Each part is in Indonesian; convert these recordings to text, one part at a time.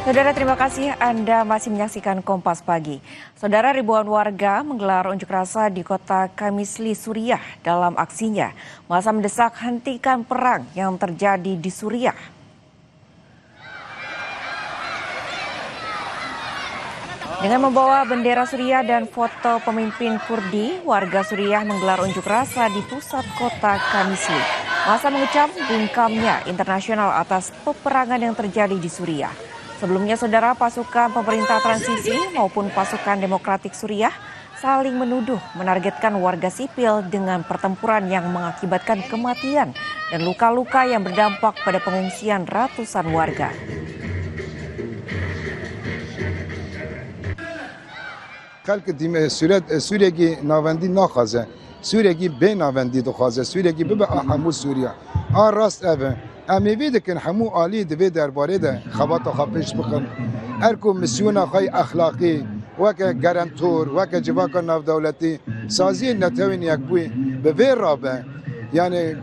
Saudara, terima kasih Anda masih menyaksikan Kompas Pagi. Saudara, ribuan warga menggelar unjuk rasa di kota Kamisli, Suriah. Dalam aksinya, massa mendesak hentikan perang yang terjadi di Suriah. Dengan membawa bendera Suriah dan foto pemimpin Kurdi, warga Suriah menggelar unjuk rasa di pusat kota Kamisli. Massa mengecam bungkamnya internasional atas peperangan yang terjadi di Suriah. Sebelumnya, saudara, pasukan pemerintah transisi maupun pasukan demokratik Suriah saling menuduh menargetkan warga sipil dengan pertempuran yang mengakibatkan kematian dan luka-luka yang berdampak pada pengungsian ratusan warga. سوریه ناوندی نخوازه سوریه به ناوندی دخوازه سوریه ببه همو سوریا آن راست اوه امیوی دکن همو عالی دوی درباره ده خبات خواهش بکن ارکو مسیون خواهی اخلاقی وکه گرانتور وکه جواکا ناو دولتی سازی نتوین یک بوی به وی رابه یعنی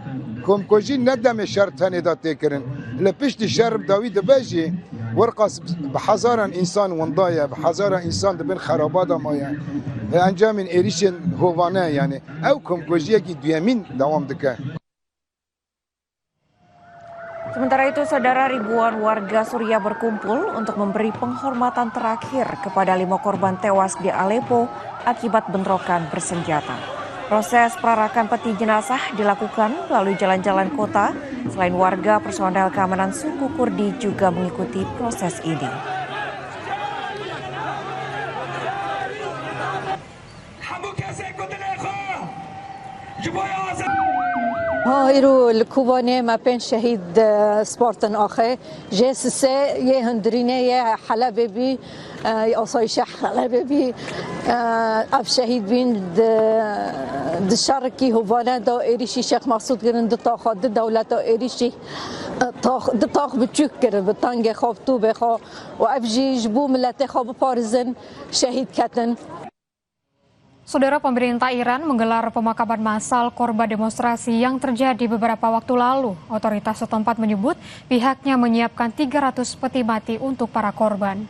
کمکوژی ندم شرطانی دا تکرن لپشت شرب داوید بجی ورقص بحزارا انسان وندايه بحزارا انسان دبن خرابات مايه انجام ایریش هوانه یعنی او کمکوژی کی دویمین دوام دکه. Sementara itu, saudara, ribuan warga Suriah berkumpul untuk memberi penghormatan terakhir kepada 5 korban tewas di Aleppo akibat bentrokan bersenjata. Proses perarakan peti jenazah dilakukan melalui jalan-jalan kota. Selain warga, personel keamanan suku Kurdi juga mengikuti proses ini. هایرو الکوبانه ما پنج شهید سپارتن آخه جس سه یه هندرینه یه حلبه بی آسایش حلبه بی اف شهید بین دشارکی هوانه دا ایریشی شیخ مقصود گرن دتا خود دولت دا ایریشی دتا بچوک کرن بتانگ خواب تو بخوا و اف جیجبو ملت خواب پارزن شهید کتن. Saudara, pemerintah Iran menggelar pemakaman massal korban demonstrasi yang terjadi beberapa waktu lalu. Otoritas setempat menyebut pihaknya menyiapkan 300 peti mati untuk para korban.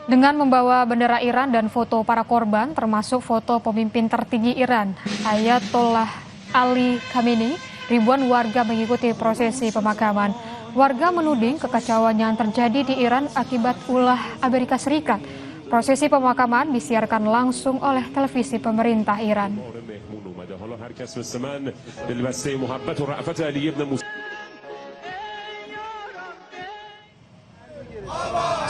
Dengan membawa bendera Iran dan foto para korban, termasuk foto pemimpin tertinggi Iran, Ayatollah Ali Khamenei, ribuan warga mengikuti prosesi pemakaman. Warga menuding kekacauan yang terjadi di Iran akibat ulah Amerika Serikat. Prosesi pemakaman disiarkan langsung oleh televisi pemerintah Iran.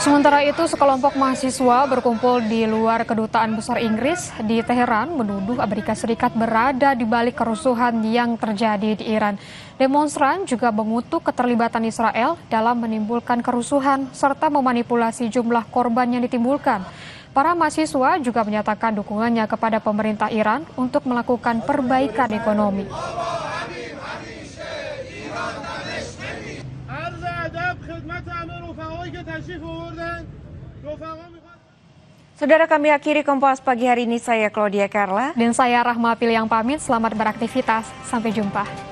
Sementara itu, sekelompok mahasiswa berkumpul di luar Kedutaan Besar Inggris di Teheran menuduh Amerika Serikat berada di balik kerusuhan yang terjadi di Iran. Demonstran juga mengutuk keterlibatan Israel dalam menimbulkan kerusuhan serta memanipulasi jumlah korban yang ditimbulkan. Para mahasiswa juga menyatakan dukungannya kepada pemerintah Iran untuk melakukan perbaikan ekonomi. Saudara, kami akhiri Kompas Pagi hari ini. Saya Claudia Carla. Dan saya Rahma Piliang pamit. Selamat beraktivitas. Sampai jumpa.